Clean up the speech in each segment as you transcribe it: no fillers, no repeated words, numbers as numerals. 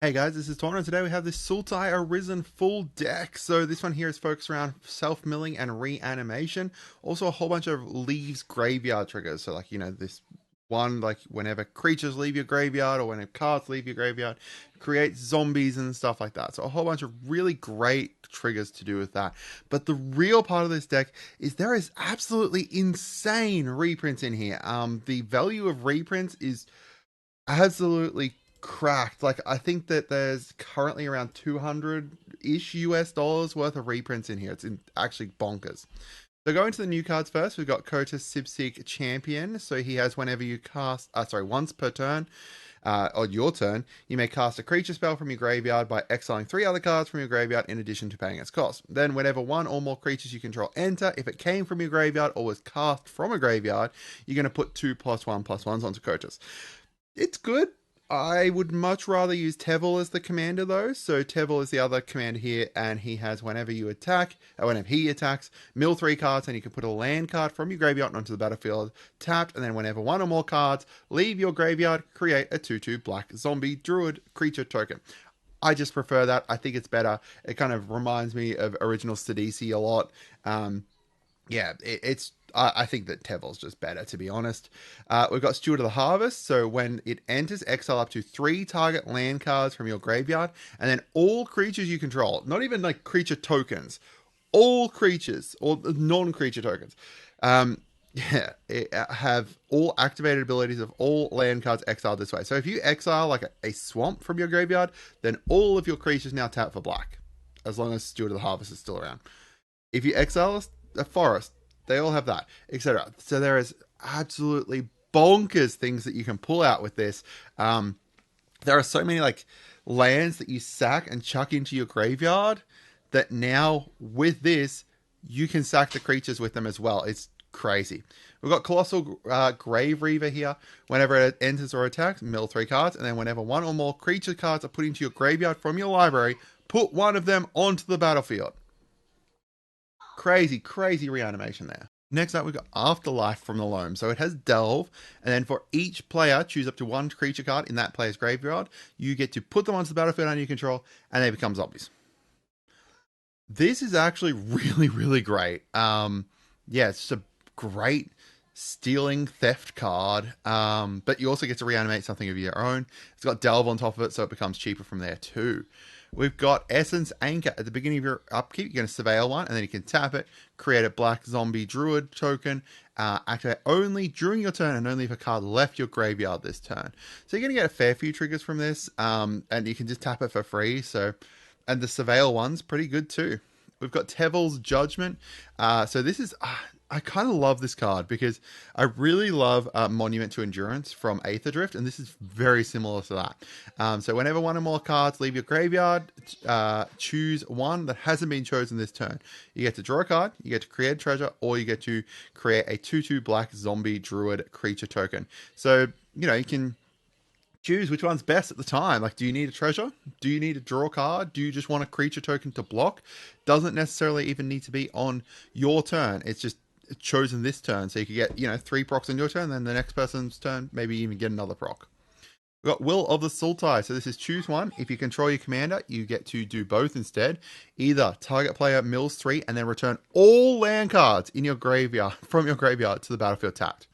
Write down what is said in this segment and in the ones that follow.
Hey guys, this is Tauna, and today we have this Sultai Arisen full deck. So this one here is focused around self-milling and reanimation. Also a whole bunch of leaves graveyard triggers. So this one, like whenever creatures leave your graveyard or whenever cards leave your graveyard, create zombies and stuff like that. So a whole bunch of really great triggers to do with that. But the real part of this deck is there is absolutely insane reprints in here. The value of reprints is absolutely cracked. Like, I think that there's currently around 200-ish US dollars worth of reprints in here. Actually bonkers. So going to the new cards first, we've got Kotus Sibseek Champion. So he has whenever you cast, once per turn, on your turn, you may cast a creature spell from your graveyard by exiling 3 other cards from your graveyard in addition to paying its cost. Then whenever one or more creatures you control enter, if it came from your graveyard or was cast from a graveyard, you're going to put 2+1/+1s onto Kotus. It's good. I would much rather use Tevil as the commander though. So Tevil is the other commander here, and he has whenever you attack, or whenever he attacks, mill 3 cards, and you can put a land card from your graveyard onto the battlefield tapped, and then whenever one or more cards leave your graveyard, create a 2/2 black zombie druid creature token. I just prefer that. I think it's better. It kind of reminds me of original Sidisi a lot. I think that Tevil's just better, to be honest. We've got Steward of the Harvest. So when it enters, exile up to 3 target land cards from your graveyard, and then all creatures you control, not even like creature tokens, all creatures or non-creature tokens, have all activated abilities of all land cards exiled this way. So if you exile like a swamp from your graveyard, then all of your creatures now tap for black, as long as Steward of the Harvest is still around. If you exile a forest, they all have that, etc. So there is absolutely bonkers things that you can pull out with this. There are so many like lands that you sack and chuck into your graveyard that now with this you can sack the creatures with them as well. It's crazy. We've got Colossal Grave Reaver here. Whenever it enters or attacks, mill 3 cards, and then whenever one or more creature cards are put into your graveyard from your library, put one of them onto the battlefield. Crazy reanimation there. Next up, we've got Afterlife from the Loam. So it has Delve, and then for each player, choose up to 1 creature card in that player's graveyard. You get to put them onto the battlefield under your control, and they become zombies. This is actually really great. It's just a great stealing theft card, but you also get to reanimate something of your own. It's got Delve on top of it, so it becomes cheaper from there too. We've got Essence Anchor. At the beginning of your upkeep, you're going to surveil one, and then you can tap it, create a black zombie druid token, activate only during your turn, and only if a card left your graveyard this turn. So you're going to get a fair few triggers from this, and you can just tap it for free. And the surveil one's pretty good too. We've got Tevil's Judgment. So this is... I kind of love this card because I really love Monument to Endurance from Aether Drift, and this is very similar to that. So whenever one or more cards leave your graveyard, choose one that hasn't been chosen this turn. You get to draw a card, you get to create a treasure, or you get to create a 2/2 black zombie druid creature token. So, you can choose which one's best at the time. Like, do you need a treasure? Do you need a draw card? Do you just want a creature token to block? Doesn't necessarily even need to be on your turn. It's just chosen this turn, so you could get 3 procs on your turn, then the next person's turn maybe even get another proc. We've got Will of the Sultai. So this is choose one. If you control your commander, you get to do both instead. Either target player mills 3 and then return all land cards in your graveyard from your graveyard to the battlefield tapped.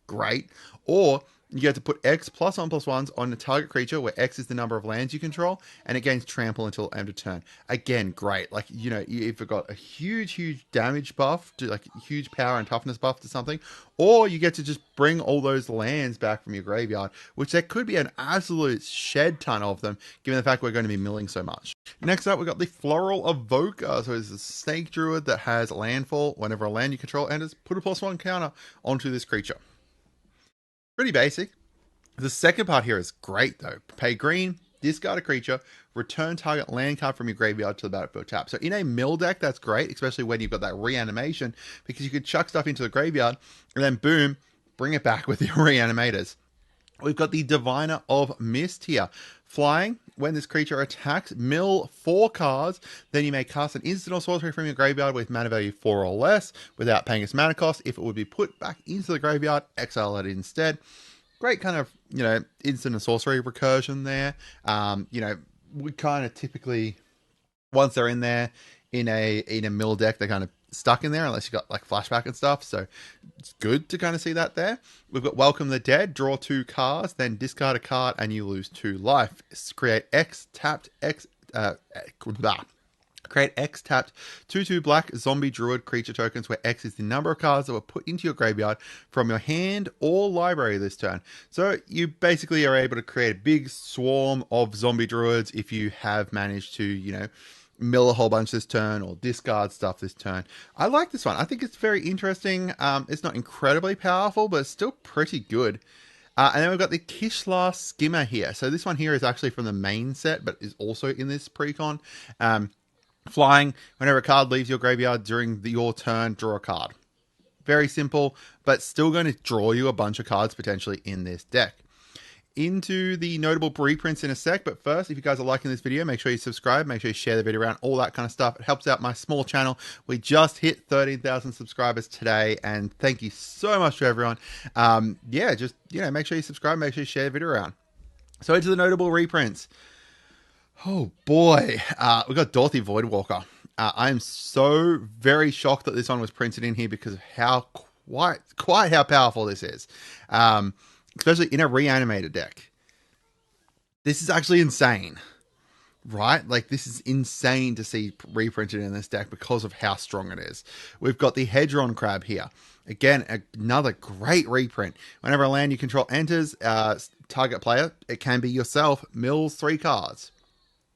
Great. Or you get to put X +1/+1s on the target creature, where X is the number of lands you control, and it gains trample until end of turn. Again, great. Like, you've got a huge damage buff, to like huge power and toughness buff to something, or you get to just bring all those lands back from your graveyard, which there could be an absolute shed ton of them, given the fact we're going to be milling so much. Next up, we've got the Floral Evoker. So it's a snake druid that has landfall. Whenever a land you control enters, put a +1 counter onto this creature. Pretty basic. The second part here is great though. Pay green, discard a creature, return target land card from your graveyard to the battlefield tap. So in a mill deck, that's great, especially when you've got that reanimation, because you could chuck stuff into the graveyard and then boom, bring it back with your reanimators. We've got the Diviner of Mist here. Flying, when this creature attacks, mill 4 cards, then you may cast an instant or sorcery from your graveyard with mana value 4 or less without paying its mana cost. If it would be put back into the graveyard, exile it instead. great kind of, instant and sorcery recursion there. We kind of typically, once they're in there in a mill deck, they're kind of stuck in there unless you got like flashback and stuff. So it's good to kind of see that there. We've got Welcome the Dead, draw 2 cards, then discard a card and you lose 2 life. Create X tapped X Create X tapped 2/2 black zombie druid creature tokens, where X is the number of cards that were put into your graveyard from your hand or library this turn. So you basically are able to create a big swarm of zombie druids if you have managed to, mill a whole bunch this turn or discard stuff this turn. I like this one. I think it's very interesting. It's not incredibly powerful, but it's still pretty good. And then we've got the Kishla Skimmer here. So this one here is actually from the main set, but is also in this precon. Flying, whenever a card leaves your graveyard during your turn, draw a card. Very simple, but still going to draw you a bunch of cards potentially in this deck. Into the notable reprints in a sec, but first, if you guys are liking this video, make sure you subscribe, make sure you share the video around, all that kind of stuff. It helps out my small channel. We just hit 13,000 subscribers today, and thank you so much to everyone. Make sure you subscribe, make sure you share the video around. So into the notable reprints. Oh boy, we got Dorothy Voidwalker. I am so very shocked that this one was printed in here because of how quite how powerful this is, especially in a reanimated deck. This is actually insane, right? Like, this is insane to see reprinted in this deck because of how strong it is. We've got the Hedron Crab here. Again, another great reprint. Whenever a land you control enters, target player, it can be yourself, mills 3 cards.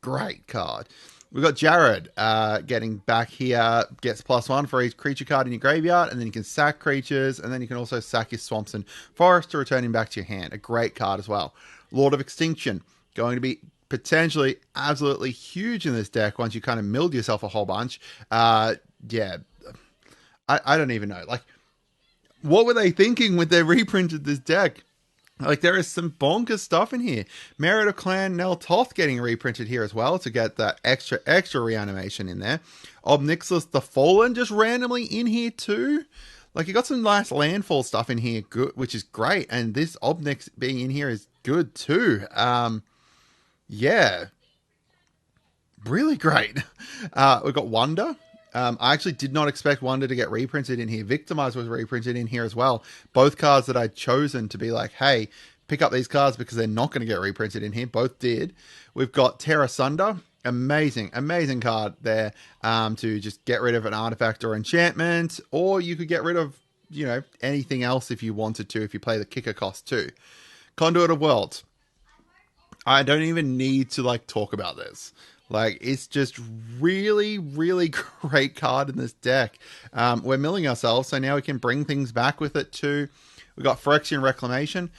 Great card. We've got Jared getting back here, gets +1 for each creature card in your graveyard, and then you can sack creatures, and then you can also sack your swamps and forests to return him back to your hand. A great card as well. Lord of Extinction, going to be potentially absolutely huge in this deck once you kind of milled yourself a whole bunch. I don't even know. Like, what were they thinking when they reprinted this deck? Like, there is some bonkers stuff in here. Merit of Clan Nel Toth getting reprinted here as well to get that extra reanimation in there. Obnixilus the Fallen just randomly in here too. Like, you got some nice landfall stuff in here, good, which is great. And this Obnix being in here is good too. Really great. We've got Wonder. I actually did not expect Wonder to get reprinted in here. Victimize was reprinted in here as well. Both cards that I'd chosen to be like, hey, pick up these cards because they're not going to get reprinted in here. Both did. We've got Terra Sunder. Amazing card there to just get rid of an artifact or enchantment. Or you could get rid of, anything else if you wanted to, if you play the kicker cost too. Conduit of Worlds. I don't even need to talk about this. Like, it's just really, really great card in this deck. We're milling ourselves, so now we can bring things back with it too. We got Phyrexian Reclamation.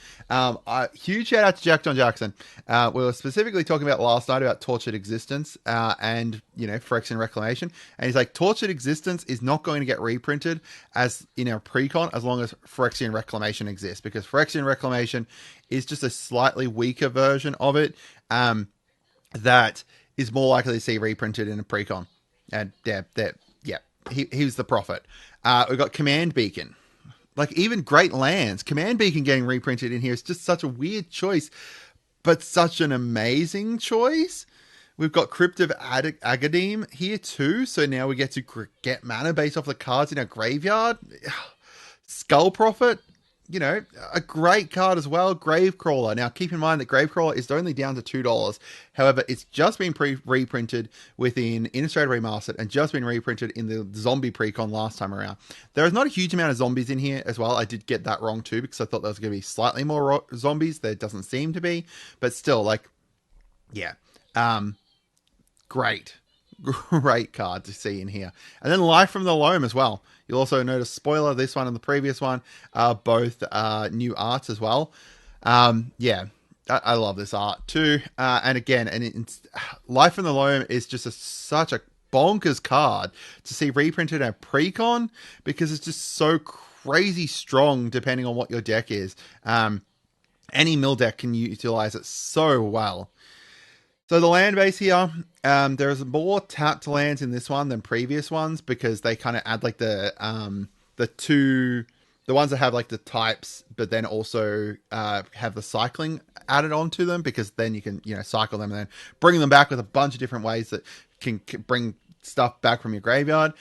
Huge shout out to Jack John Jackson. We were specifically talking about last night about Tortured Existence and, Phyrexian Reclamation. And he's like, Tortured Existence is not going to get reprinted as in our precon as long as Phyrexian Reclamation exists. Because Phyrexian Reclamation is just a slightly weaker version of it that is more likely to see reprinted in a precon. And he was the prophet. We've got Command Beacon. Like, even Great Lands, Command Beacon getting reprinted in here is just such a weird choice, but such an amazing choice. We've got Crypt of Agadim here too, so now we get to get mana based off the cards in our graveyard. Skull Prophet, a great card as well. Gravecrawler. Now, keep in mind that Gravecrawler is only down to $2. However, it's just been reprinted within Innistrated Remastered and just been reprinted in the zombie precon last time around. There is not a huge amount of zombies in here as well. I did get that wrong too because I thought there was going to be slightly more zombies. There doesn't seem to be, but still, great card to see in here. And then Life from the Loam as well. You'll also notice, spoiler, this one and the previous one are both new arts as well. I love this art too. And again, Life from the Loam is just such a bonkers card to see reprinted at precon because it's just so crazy strong depending on what your deck is. Any mill deck can utilize it so well. So the land base here, there's more tapped lands in this one than previous ones because they kind of add the the ones that have like the types, but then also have the cycling added onto them, because then you can, cycle them and then bring them back with a bunch of different ways that can bring stuff back from your graveyard.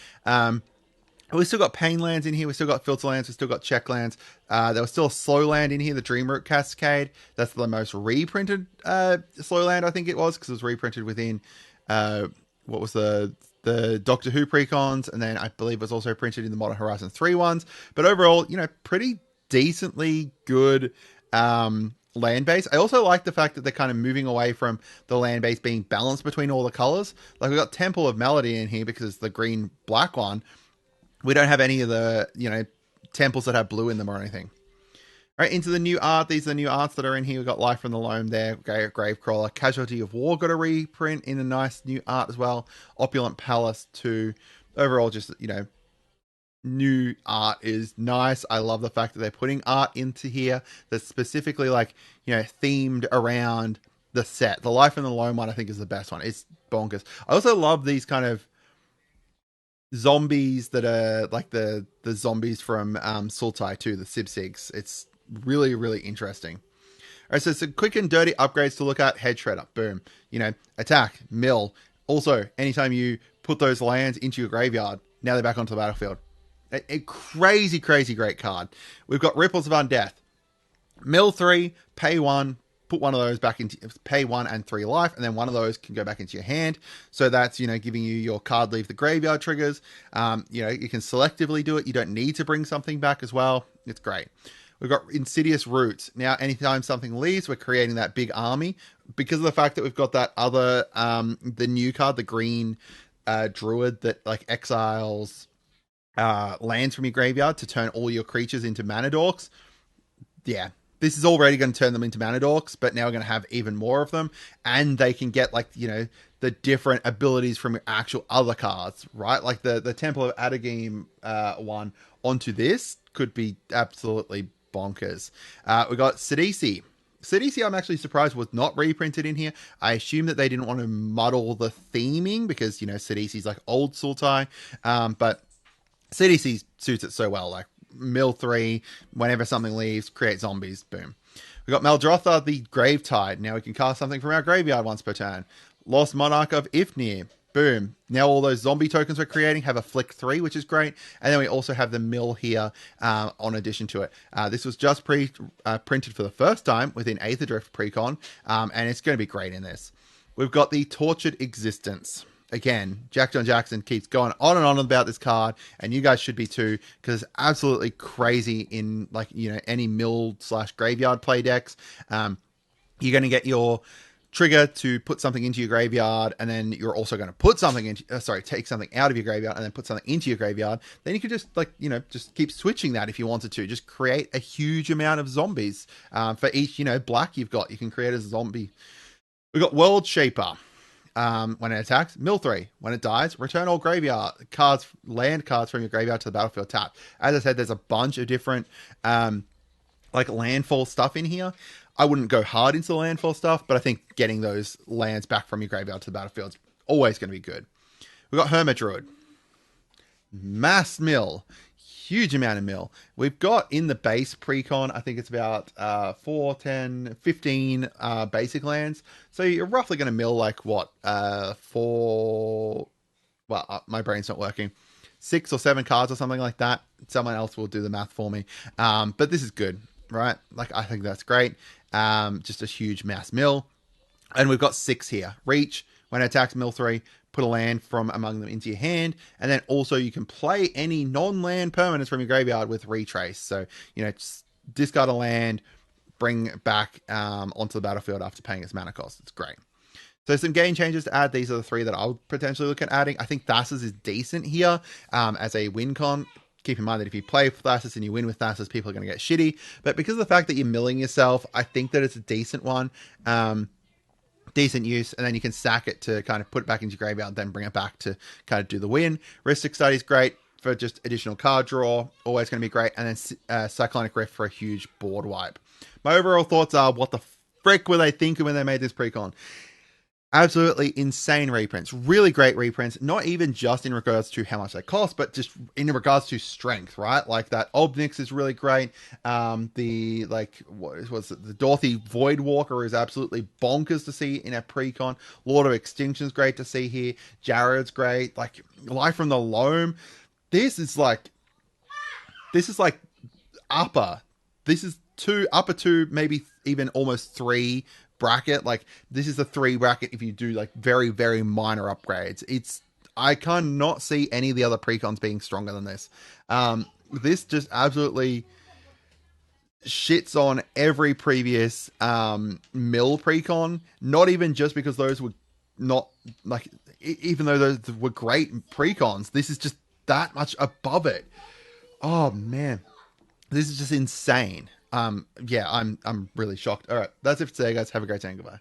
We still got Pain lands in here. We still got Filter lands. We still got Check lands. There was still a slow land in here, the Dreamroot Cascade. That's the most reprinted slow land, I think it was, because it was reprinted within what was the Doctor Who precons, and then I believe it was also printed in the Modern Horizon 3 ones. But overall, pretty decently good land base. I also like the fact that they're kind of moving away from the land base being balanced between all the colors. Like, we got Temple of Melody in here because it's the green-black one. We don't have any of the, temples that have blue in them or anything. All right, into the new art. These are the new arts that are in here. We've got Life from the Loam there, Gravecrawler. Casualty of War got a reprint in a nice new art as well. Opulent Palace too. Overall, just, new art is nice. I love the fact that they're putting art into here that's specifically themed around the set. The Life from the Loam one, I think, is the best one. It's bonkers. I also love these kind of zombies that are like the zombies from Sultai too, the Sibsigs. It's really, really interesting. All right, so some quick and dirty upgrades to look at. Head Shredder, boom. Attack, mill. Also, anytime you put those lands into your graveyard, now they're back onto the battlefield. A crazy, crazy great card. We've got Ripples of Undeath. Mill 3, pay 1, put one of those back into, pay 1 and 3 life, and then one of those can go back into your hand. So that's, giving you your card leave the graveyard triggers. You can selectively do it. You don't need to bring something back as well. It's great. We've got Insidious Roots. Now, anytime something leaves, we're creating that big army. Because of the fact that we've got that other, the new card, the green druid that exiles lands from your graveyard to turn all your creatures into mana dorks. Yeah. This is already going to turn them into mana dorks, but now we're going to have even more of them, and they can get the different abilities from your actual other cards, right? Like the Temple of Adagame one onto this could be absolutely bonkers. We got Sidisi. Sidisi, I'm actually surprised was not reprinted in here. I assume that they didn't want to muddle the theming because, Sidisi's like old Sultai, but CDC suits it so well. Mill 3, whenever something leaves, create zombies, boom. We got Meldrotha, the Gravetide. Now we can cast something from our graveyard once per turn. Lost Monarch of Ifnir, boom. Now all those zombie tokens we're creating have a flick 3, which is great. And then we also have the mill here on addition to it. This was just printed for the first time within Aetherdrift Precon, and it's going to be great in this. We've got the Tortured Existence. Again, Jack John Jackson keeps going on and on about this card, and you guys should be too, because it's absolutely crazy in any mill/graveyard play decks. You're going to get your trigger to put something into your graveyard, and then you're also going to put something into take something out of your graveyard and then put something into your graveyard. Then you could just just keep switching that if you wanted to. Just create a huge amount of zombies for each black you've got. You can create a zombie. We've got World Shaper. When it attacks, mill 3. When it dies, return all land cards from your graveyard to the battlefield tapped. As I said, there's a bunch of different landfall stuff in here. I wouldn't go hard into the landfall stuff, but I think getting those lands back from your graveyard to the battlefield is always going to be good. We've got Hermit Druid. Mass mill. Huge amount of mill. We've got in the base precon, I think it's about 4, 10, 15 basic lands. So you're roughly going to mill my brain's not working. 6 or 7 cards or something like that. Someone else will do the math for me. But this is good, right? I think that's great. Just a huge mass mill. And we've got 6 here. Reach, when it attacks, mill 3. Put a land from among them into your hand, and then also you can play any non-land permanents from your graveyard with Retrace. So, just discard a land, bring it back onto the battlefield after paying its mana cost. It's great. So some game changes to add. These are the 3 that I'll potentially look at adding. I think Thassa's is decent here as a win con. Keep in mind that if you play Thassa's and you win with Thassa's, people are going to get shitty. But because of the fact that you're milling yourself, I think that it's a decent one. Decent use, and then you can sack it to kind of put it back into your graveyard, then bring it back to kind of do the win. Ristic Study is great for just additional card draw, always going to be great, and then Cyclonic Rift for a huge board wipe. My overall thoughts are, what the frick were they thinking when they made this precon? Absolutely insane reprints. Really great reprints. Not even just in regards to how much they cost, but just in regards to strength, right? Like that Obnix is really great. The like what was it? The Dorothy Voidwalker is absolutely bonkers to see in a precon. Lord of Extinction's great to see here. Jared's great. Like Life from the Loam. This is like this is like upper. This is upper two, maybe even almost three bracket. Like this is a three bracket if you do like very, very minor upgrades. I cannot see any of the other precons being stronger than this. This just absolutely shits on every previous mill precon. Not even just because those were not like, even though those were great precons, this is just that much above it. Oh man. This is just insane. Yeah, I'm really shocked. All right, that's it for today, guys. Have a great day. Goodbye.